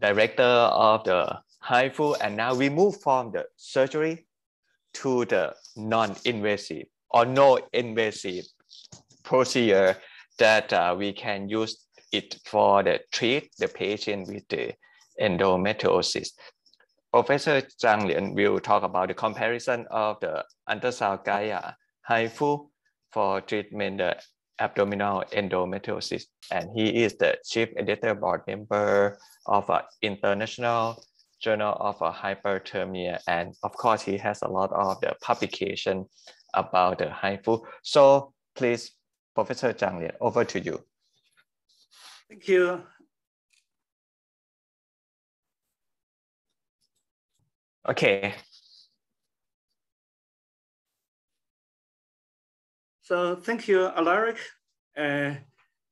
director of the HIFU, and now we move from the surgery to the non-invasive or no invasive procedure that we can use it for the treat the patient with the endometriosis. Professor Zhang Lian will talk about the comparison of the ultrasound guide HIFU for treatment the abdominal endometriosis, and he is the chief editor board member of International Journal of Hyperthermia, and of course he has a lot of the publication about the HIFU. So please, Professor Zhang Lian, over to you. Thank you. Okay. So thank you, Alaric.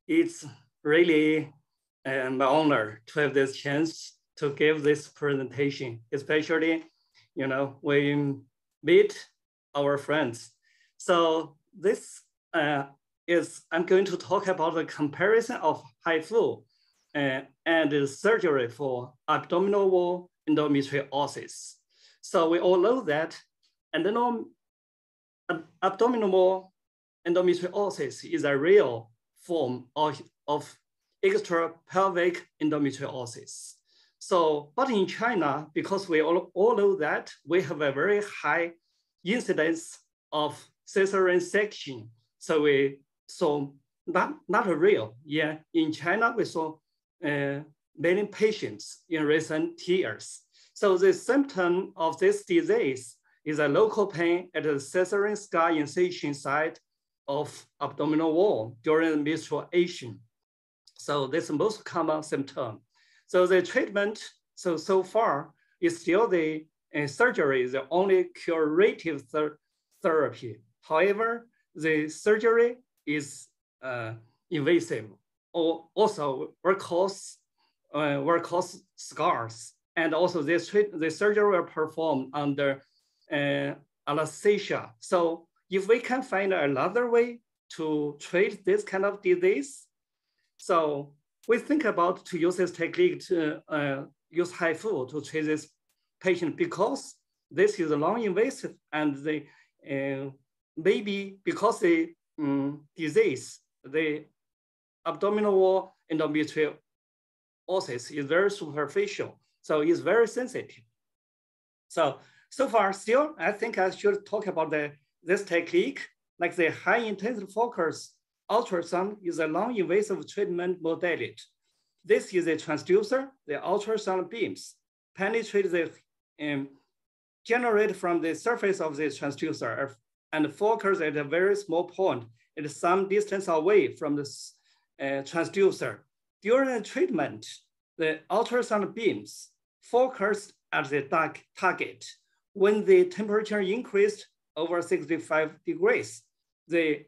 It's really my honor to have this chance to give this presentation, especially, we meet our friends. So this I'm going to talk about the comparison of HIFU and the surgery for abdominal wall endometriosis. So we all know that abdominal wall endometriosis is a real form of extrapelvic endometriosis. So, but in China, because we all know that we have a very high incidence of cesarean section, so we saw not a real. Yeah, in China we saw many patients in recent years. So the symptom of this disease is a local pain at the cesarean scar incision site of abdominal wall during menstruation. So this is the most common symptom. So the treatment, so far, is still the surgery is the only curative therapy. However, the surgery is invasive, or also will cause scars, and also the surgery will perform under anesthesia. So if we can find another way to treat this kind of disease, so we think about to use this technique to use HIFU to treat this patient, because this is non-invasive, and the maybe because the disease, the abdominal wall endometriosis is very superficial, so it's very sensitive. So far, still, I think I should talk about this technique, like the high intensity focus ultrasound is a non-invasive treatment modality. This is a transducer. The ultrasound beams penetrate generate from the surface of the transducer and focus at a very small point at some distance away from the transducer. During the treatment, the ultrasound beams focused at the target. When the temperature increased over 65 degrees, the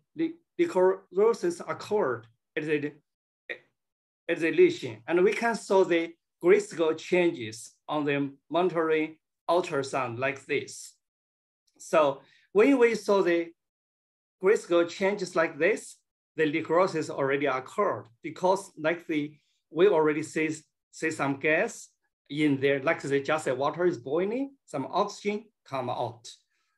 necrosis occurred at the lesion, and we can saw the graphical changes on the monitoring ultrasound like this. So when we saw the graphical changes like this, the necrosis already occurred, because we already see some gas in there, like just the water is boiling, some oxygen come out.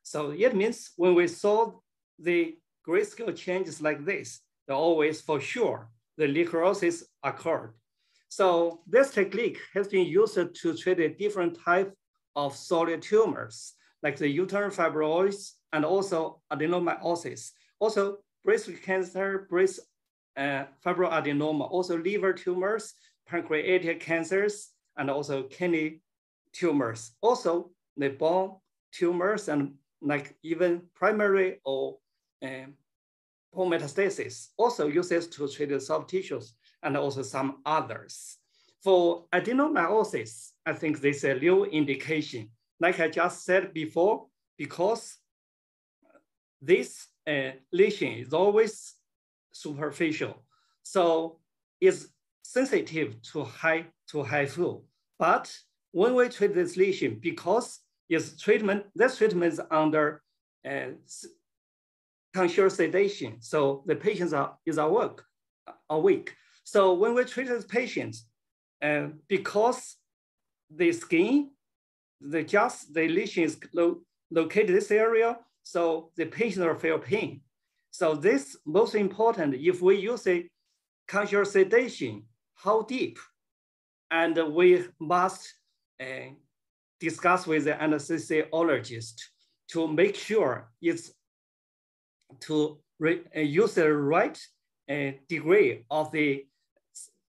So it means when we saw the graphical changes like this, always for sure the necrosis occurred. So this technique has been used to treat a different type of solid tumors, like the uterine fibroids and also adenomyosis, also breast cancer, breast fibroadenoma, also liver tumors, pancreatic cancers, and also kidney tumors, also the bone tumors, and like even primary or bone metastasis, also uses to treat the soft tissues and also some others. For adenomyosis, I think this is a new indication. Like I just said before, because this lesion is always superficial, so it's sensitive to HIFU. But when we treat this lesion, because this treatment is under conscious sedation, so the patients is awake. So when we treat these patients, because the skin, the lesion is located in this area, so the patient will feel pain. So this most important, if we use a conscious sedation, how deep? And we must discuss with the anesthesiologist to make sure it's to use the right degree of the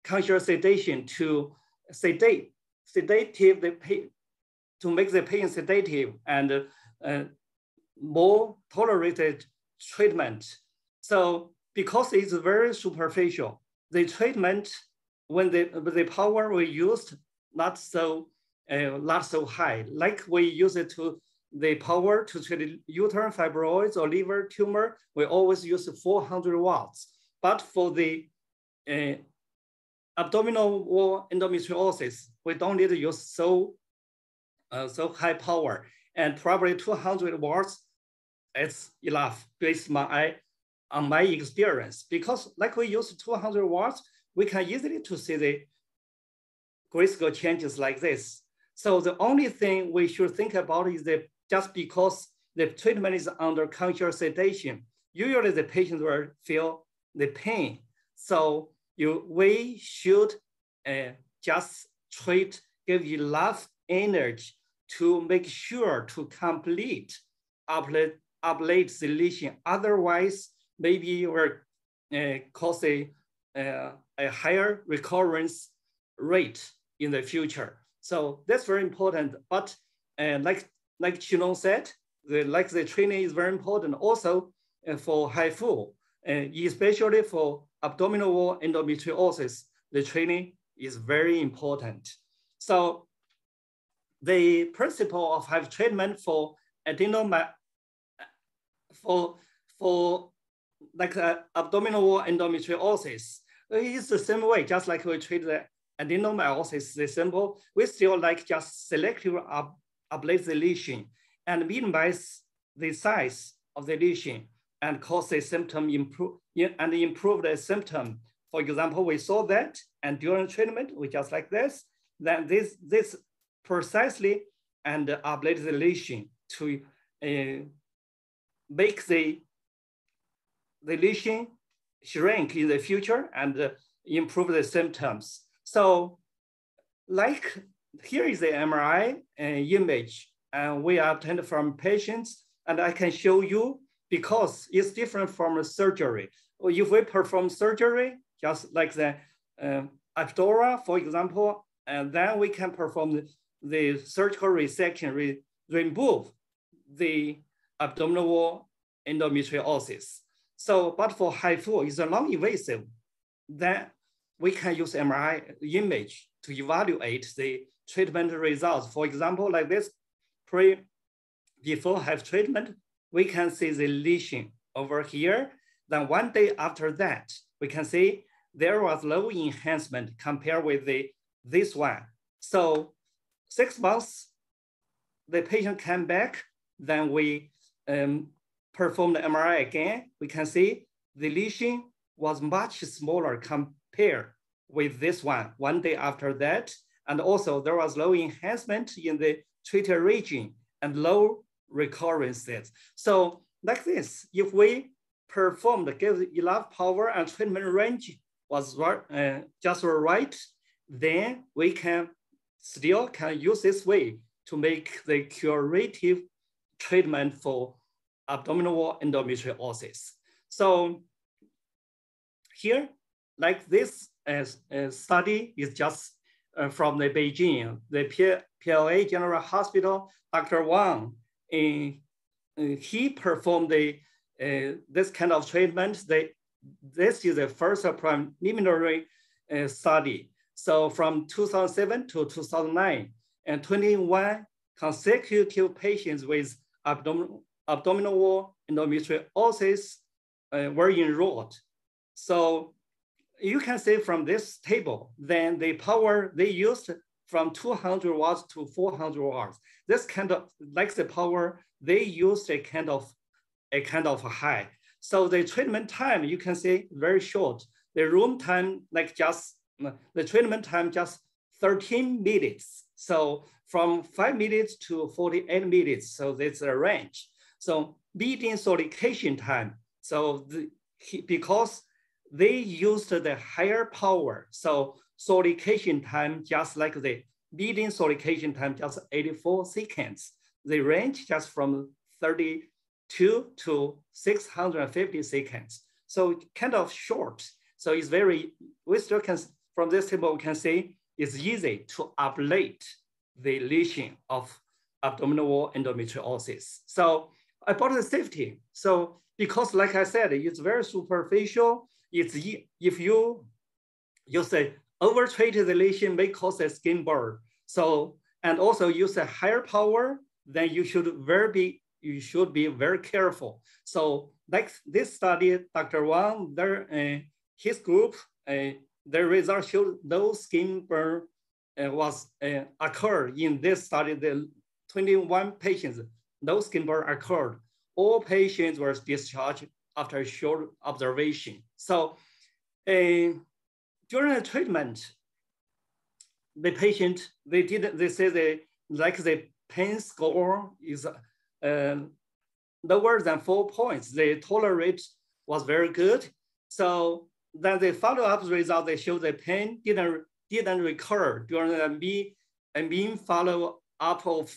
conscious sedation to sedative the patient, to make the patient sedative and more tolerated treatment. So because it's very superficial, the treatment, when the power we used not so high, like we use it to the power to treat uterine fibroids or liver tumor, we always use 400 watts. But for the abdominal wall endometriosis, we don't need to use so high power, and probably 200 watts, it's enough based on my experience. Because like we use 200 watts, we can easily to see the graceful changes like this. So the only thing we should think about is that just because the treatment is under conscious sedation, usually the patient will feel the pain. So we should just give enough energy to make sure to complete ablate the lesion. Otherwise, maybe we'll cause a higher recurrence rate in the future. So that's very important. But like Qilong said, the training is very important also for HIFU, especially for abdominal wall endometriosis. The training is very important. So the principle of HIFU treatment for abdominal wall endometriosis is the same way, just like we treat the adenomyosis, the simple. We still like just selective ablate the lesion and minimize the size of the lesion and cause the symptom improve the symptom. For example, we saw that, and during treatment, we just like this, then this precisely and ablate the lesion to make the lesion shrink in the future and improve the symptoms. So like here is the MRI image we obtained from patients, and I can show you because it's different from surgery. If we perform surgery, just like the Abdora, for example, and then we can perform the surgical resection, remove the abdominal wall endometriosis. So, but for HIFU, it's a non-invasive. Then we can use MRI image to evaluate the treatment results. For example, like this, before HIFU treatment, we can see the lesion over here. Then one day after that, we can see there was low enhancement compared with this one. So 6 months, the patient came back, then we perform the MRI again. We can see the lesion was much smaller compared with this one day after that. And also there was low enhancement in the treated region and low recurrences. So like this, if we performed, give enough power and treatment range was just right, then we can still use this way to make the curative treatment for abdominal wall endometriosis. So here, like this study is just from the Beijing, the PLA General Hospital, Dr. Wang, he performed this kind of treatment. This is the first preliminary study. So from 2007 to 2009, and 21 consecutive patients with abdominal wall endometriosis were enrolled. So you can see from this table, then the power they used from 200 watts to 400 watts. This kind of, like the power, they used a kind of high. So the treatment time, you can see very short. The room time, like just, the treatment time just 13 minutes. So from 5 minutes to 48 minutes, so that's a range. So median solution time, so because they used the higher power, so solution time just like the median solution time just 84 seconds. They range just from 32 to 650 seconds. So kind of short. So it's very, we still can, from this table, we can say it's easy to ablate the lesion of abdominal wall endometriosis. So about the safety. So because like I said, it's very superficial. It's, if you say overtreated the lesion may cause a skin burn. So, and also use a higher power, then you should be very careful. So like this study, Dr. Wang, his group, the results showed no skin burn occurred in this study. The 21 patients, no skin burn occurred. All patients were discharged after a short observation. So during the treatment, the patient, they say the pain score is lower than 4 points. The tolerance was very good. So then the follow-up result, they show the pain didn't recur during a mean follow-up of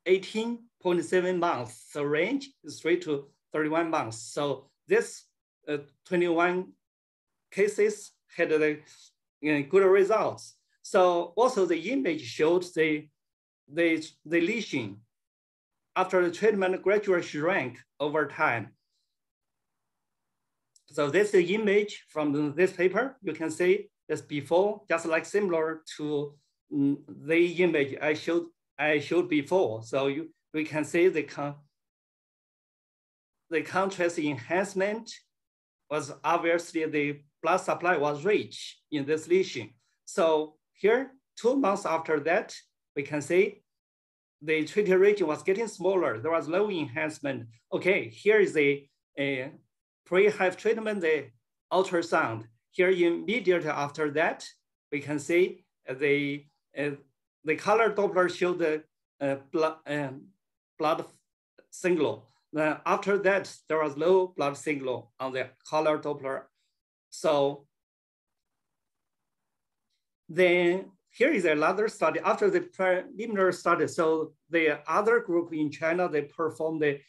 18.7 months. The range is 3 to 31 months. So this 21 cases had good results. So also the image showed the lesion after the treatment gradually shrank over time. So this is the image from this paper. You can see this before, just like similar to the image I showed before. So we can see the contrast enhancement was obviously the blood supply was rich in this lesion. So here, 2 months after that, we can see the treated region was getting smaller. There was low enhancement. Okay, here is a pre-hive treatment, the ultrasound. Here immediately after that, we can see the color Doppler showed the blood signal. Then after that, there was low blood signal on the color Doppler. So then here is another study after the preliminary study. So the other group in China, they performed the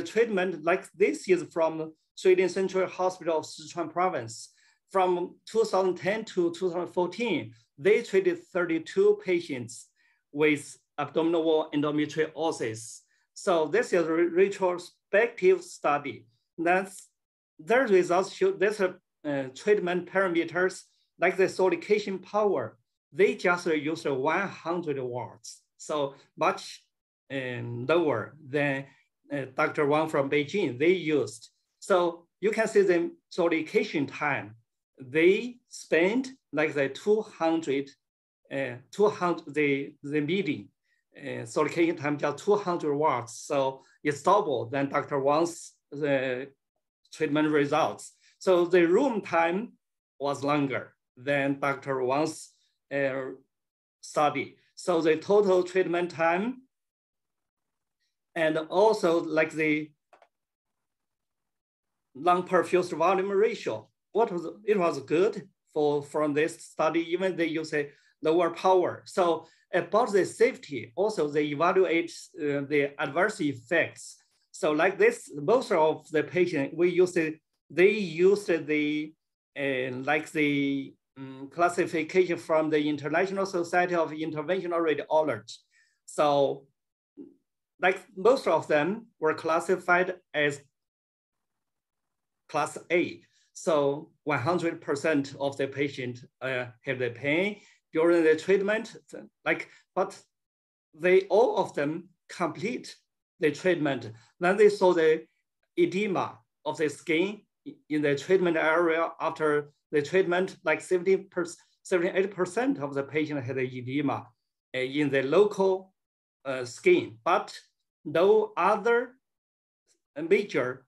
treatment like this is from Sweden Central Hospital of Sichuan Province. From 2010 to 2014, they treated 32 patients with abdominal wall endometriosis. So this is a retrospective study. Their results show this treatment parameters like the solution power, they just used 100 watts. So much lower than Dr. Wang from Beijing, they used. So you can see the solution time. They spent like the 200, the median solution time just 200 watts. So it's double than Dr. Wang's treatment results. So the room time was longer than Dr. Wang's study. So the total treatment time and also like the lung perfused volume ratio, it was good from this study, even they use a lower power. So about the safety, also they evaluate the adverse effects. So like this, most of the patient, they used the classification from the International Society of Interventional Radiology. So like most of them were classified as class A. So 100% of the patient have the pain during the treatment, but all of them complete the treatment. Then they saw the edema of the skin in the treatment area after the treatment, like 78% of the patient had edema in the local skin, but no other major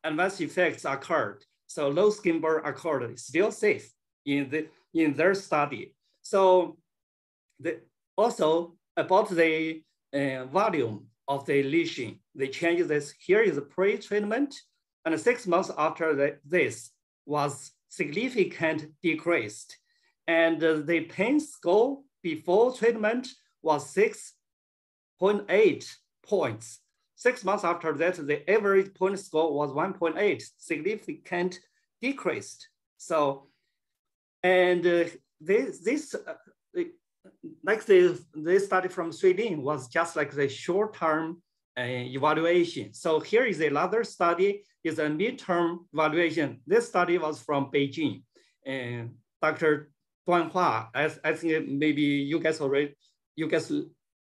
adverse effects occurred. So low skin burn occurred, still safe in their study. So also about the volume of the lesion, they changed this. Here is pre-treatment, and 6 months after this was significant decreased. And the pain score before treatment was 6.8 points. 6 months after that, the average point score was 1.8, significant decreased. So, and this like this study from Sweden was just like the short-term evaluation. So here is another study, is a midterm evaluation. This study was from Beijing. And Dr. Duan Hua, I think maybe you guys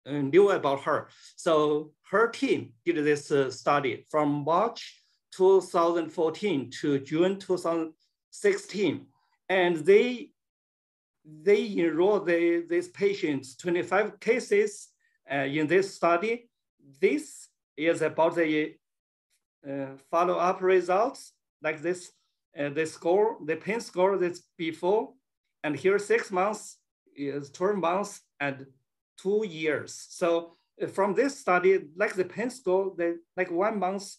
knew about her. So her team did this study from March 2014 to June 2016. And they enrolled these patients, 25 cases in this study. This is about the follow-up results, like this, the score, the pain score that's before, and here 6 months is 12 months and 2 years. So from this study, like the pain score, like 1 month,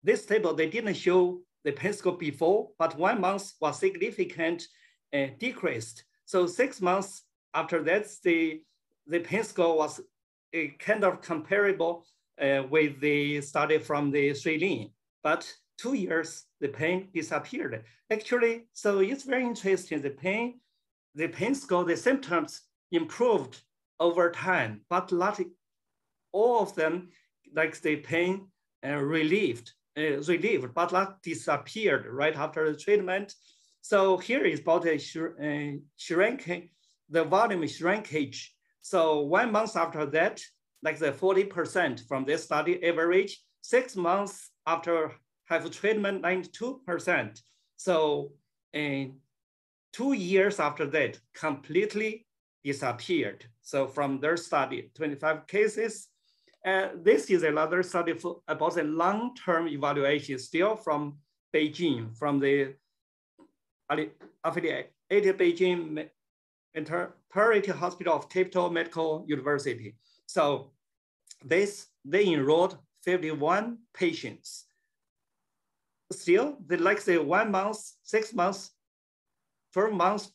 this table, they didn't show the pain score before, but 1 month was significant decreased. So 6 months after that, the pain score was kind of comparable with the study from the Lian, but 2 years, the pain disappeared. Actually, so it's very interesting. The pain score, the symptoms improved over time, but not all of them, like the pain relieved, but not disappeared right after the treatment. So here is about a shrinkage, the volume shrinkage. So 1 month after that, like the 40% from this study average, 6 months after have treatment, 92%. So 2 years after that, completely disappeared. So from their study, 25 cases. This is another study about the long-term evaluation, still from Beijing, from the affiliated Beijing Maternity Hospital of Capital Medical University. So they enrolled 51 patients. Still, they like say 1 month, 6 months, 12 months,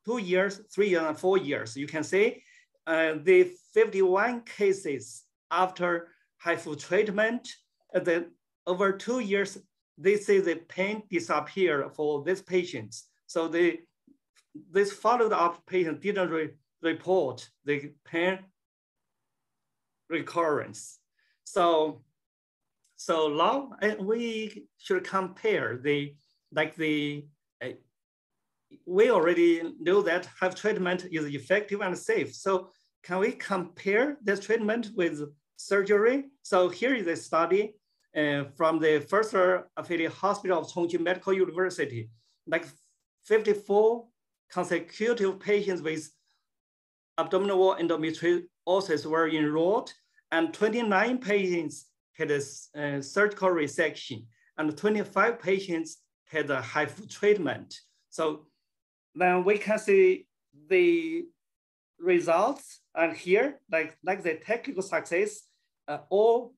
2 years, 3 years, and 4 years. You can say the 51 cases after HIFU treatment, over 2 years, they say the pain disappeared for these patients. So this followed up patient didn't report the pain recurrence. So now we should compare we already know that HIFU treatment is effective and safe. So can we compare this treatment with surgery? So here is a study from the first affiliate hospital of Chongqing Medical University, like 54 consecutive patients with abdominal wall endometriosis were enrolled, and 29 patients had a surgical resection, and 25 patients had a HIFU treatment. So then we can see the results, and here, like the technical success, both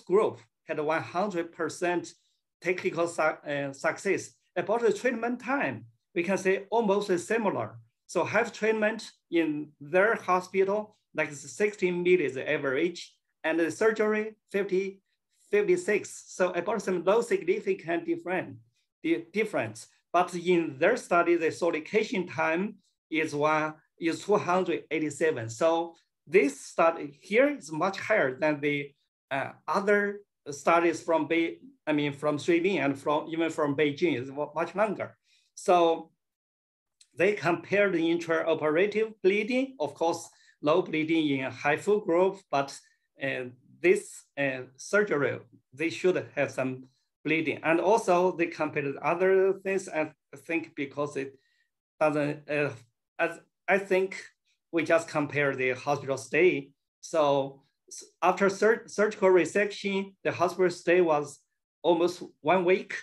group had 100% technical success. About the treatment time, we can say almost similar. So HIFU treatment in their hospital, like 16 minutes average, and the surgery 56. So about some low significant difference. But in their study, the solution time is 287. So this study here is much higher than the other studies from Sweden and even from Beijing, is much longer. So they compared the intraoperative bleeding, of course, low bleeding in a HIFU group, but this surgery, they should have some bleeding. And also they compared other things, I think, because it doesn't, I think we just compare the hospital stay. So after surgical resection, the hospital stay was almost 1 week.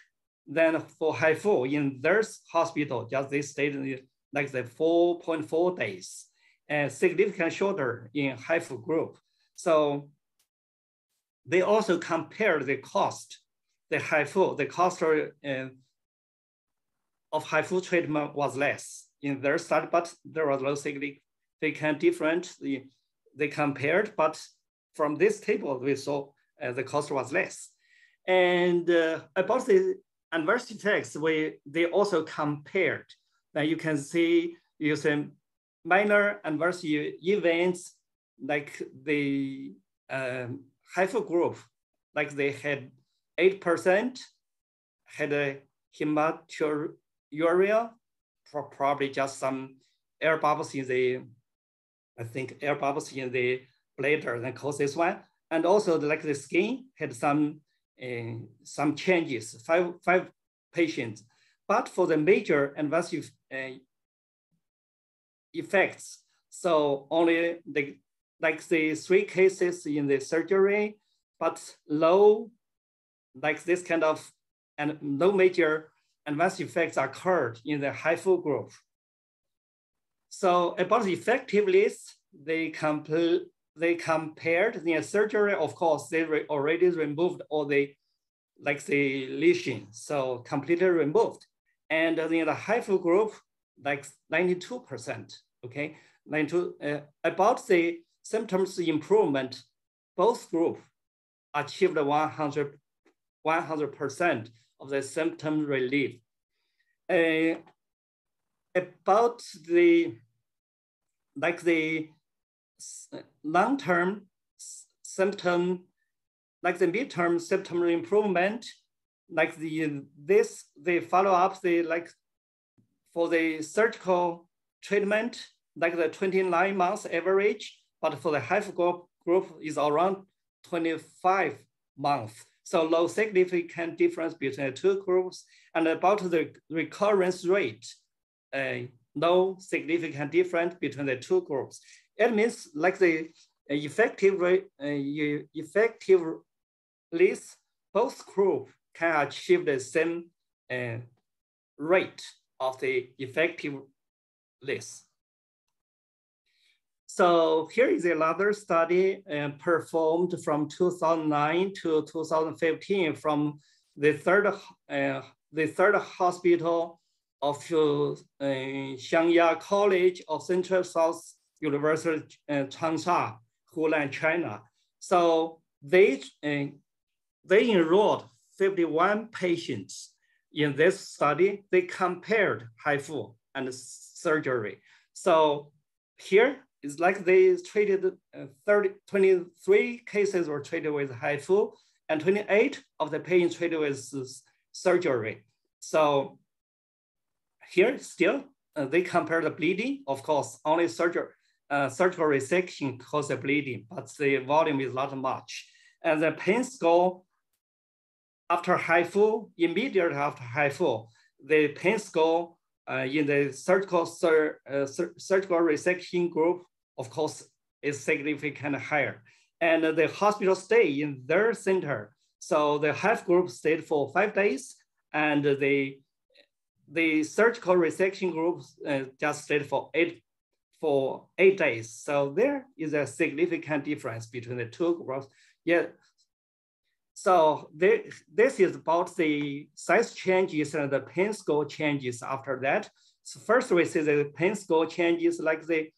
Then for HIFU in their hospital, just they stayed like the 4.4 days, and significantly shorter in HIFU group. So they also compared the cost, the cost of HIFU treatment was less in their study, but there was no significant difference. They compared, but from this table, we saw the cost was less. And about the adverse effects, they also compared. Now you can see using minor adverse events, like the HIFU group, like they had 8% had a hematuria, probably just some air bubbles in the, I think air bubbles in the bladder that caused this one. And also like the skin had some changes, five patients. But for the major adverse effects, so only the 3 cases in the surgery, but low, like this kind of, and no major adverse effects occurred in the HIFU group. So about the effectiveness, they compared the surgery. Of course, they already removed all the lesion, so completely removed. And in the HIFU group, like 92%, okay? 92, about the symptoms improvement, both groups achieved 100% of the symptom relief. About the long-term symptom, like the midterm symptom improvement, like they follow up for the surgical treatment, like the 29 months average, but for the HIFU group is around 25 months. So no significant difference between the two groups. And about the recurrence rate, no significant difference between the two groups. It means like the effectiveness, both groups can achieve the same rate of the effectiveness. So here is another study performed from 2009 to 2015 from the third hospital of Xiangya College of Central South University, Changsha, Hunan, China. So they enrolled 51 patients in this study. They compared HIFU and surgery. So here it's like they treated 23 cases were treated with HIFU and 28 of the patients treated with surgery. So here still, they compare the bleeding. Of course, only surgical resection causes the bleeding, but the volume is not much. And the pain score after HIFU, immediately after HIFU, the pain score in the surgical resection group, of course, is significantly higher. And the hospital stay in their center. So the HIFU group stayed for 5 days, and the surgical resection group just stayed for eight days. So there is a significant difference between the two groups. Yeah. So this is about the size changes and the pain score changes after that. So first we see the pain score changes like the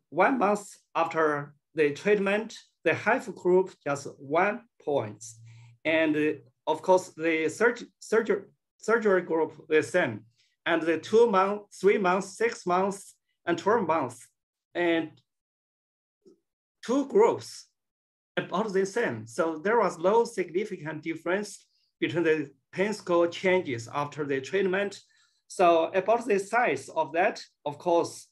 1 month after the treatment, the HIFU group just 1 point. And of course the surgery group the same. And the 2 months, 3 months, 6 months, and 12 months. And two groups about the same. So there was no significant difference between the pain score changes after the treatment. So about the size of that, of course,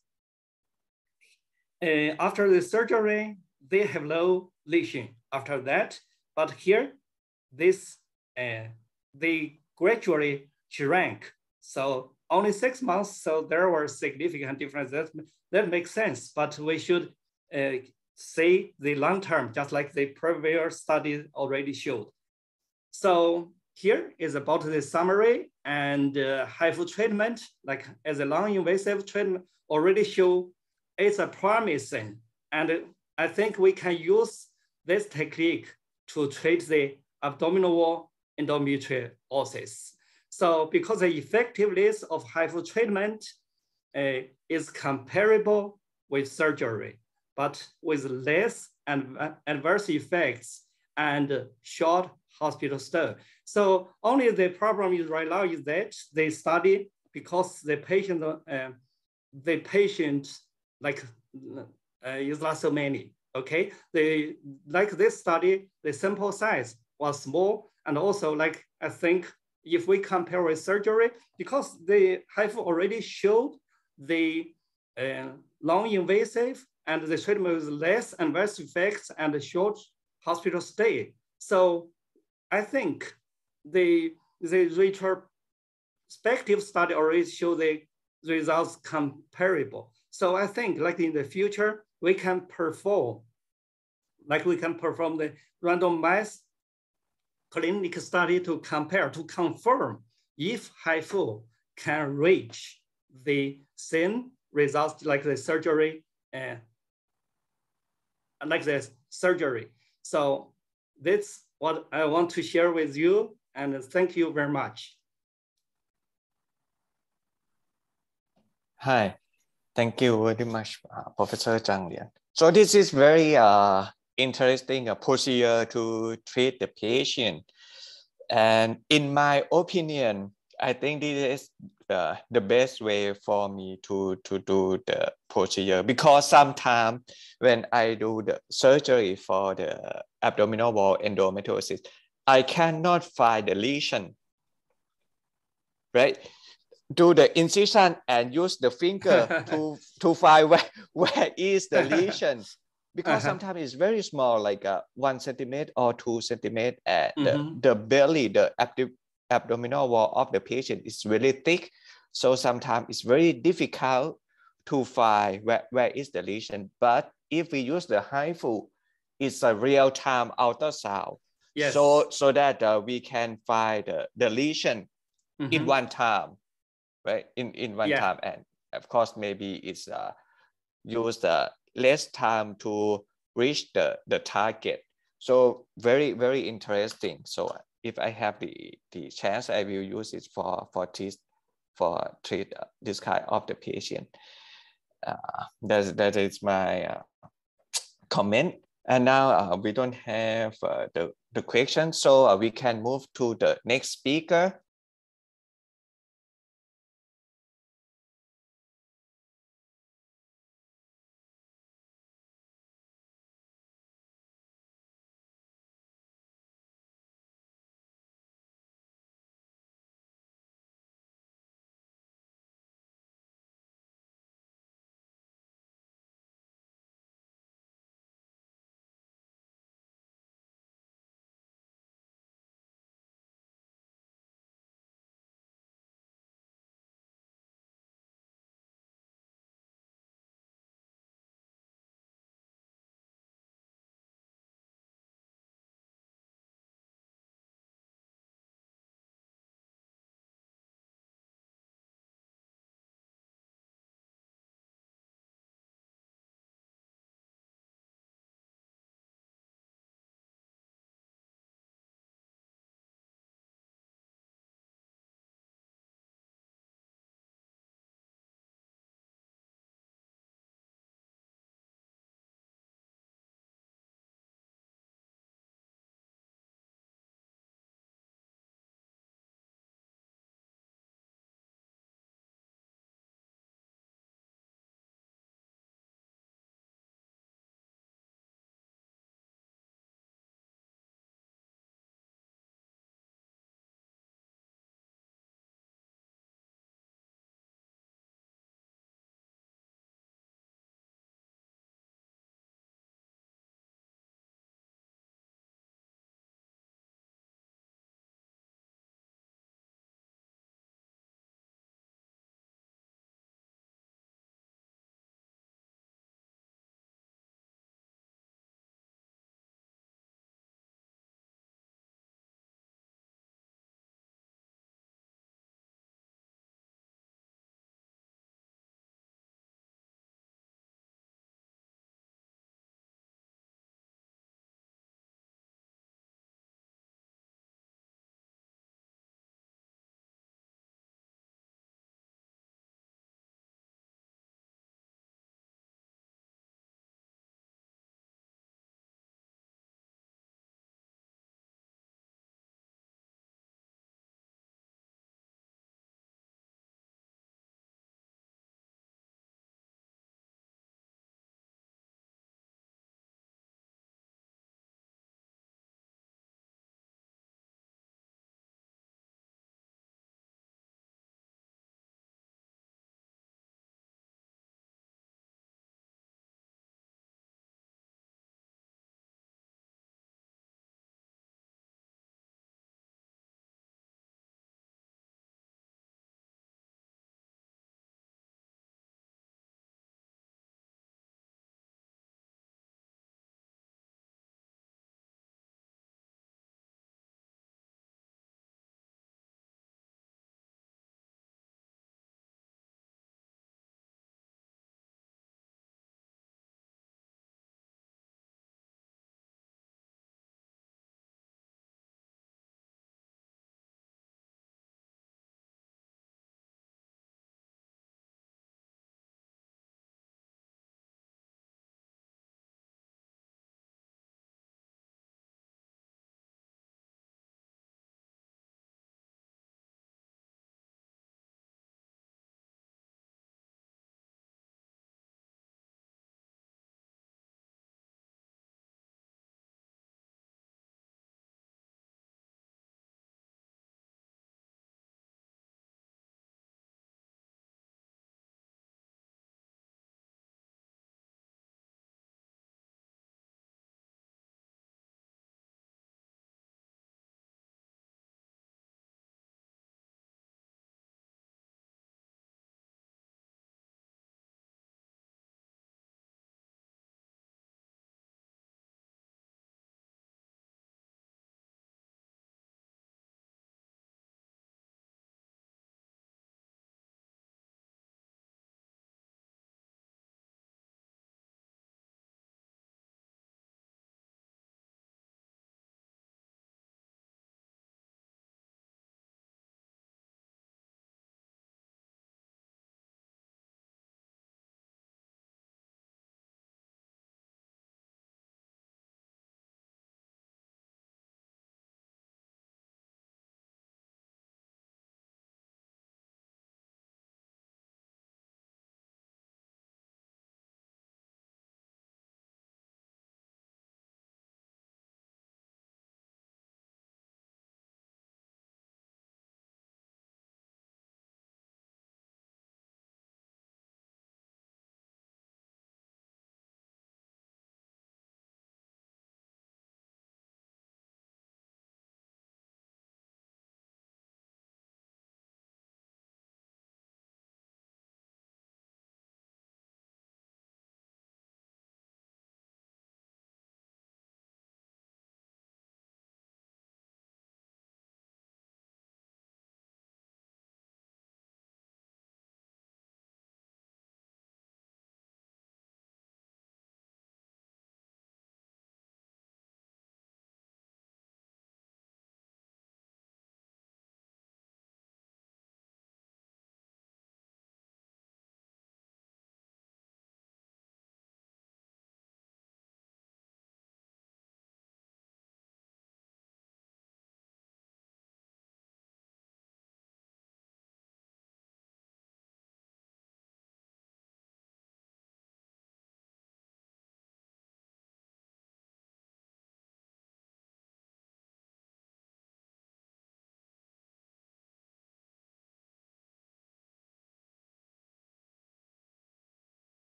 after the surgery, they have no lesion after that. But here, they gradually shrank. So only 6 months, so there were significant differences. That makes sense, but we should see the long term, just like the previous study already showed. So here is about the summary and HIFU treatment, like as a non-invasive treatment, already show it's a promising. And I think we can use this technique to treat the abdominal wall endometriosis. So because the effectiveness of HIFU treatment is comparable with surgery, but with less adverse effects and short hospital stay. So only the problem is right now is that they study because the patient like is not so many. Okay, they like this study, the sample size was small, and also like I think if we compare with surgery, because the HIFU already showed the non-invasive and the treatment with less adverse effects and a short hospital stay. So I think the retrospective study already show the results comparable. So I think like in the future, we can perform the randomized clinical study to compare, to confirm if HIFU can reach the same results like the surgery, So that's what I want to share with you, and thank you very much. Hi, thank you very much, Professor Zhang Lian. So this is very interesting procedure to treat the patient. And in my opinion, I think this is the best way for me to do the procedure, because sometimes when I do the surgery for the abdominal wall endometriosis, I cannot find the lesion, right? Do the incision and use the finger to find where is the lesion, because sometimes it's very small, like 1 centimeter or 2 centimeters, and the belly, the abdominal wall of the patient is really thick. So sometimes it's very difficult to find where is the lesion. But if we use the HIFU, it's a real-time ultrasound. Yes. So that we can find the lesion in one time, right? In one time. And of course, maybe it's use less time to reach the target. So very, very interesting. So if I have the chance, I will use it for treat this kind of the patient. That is my comment. And now we don't have the question, so we can move to the next speaker.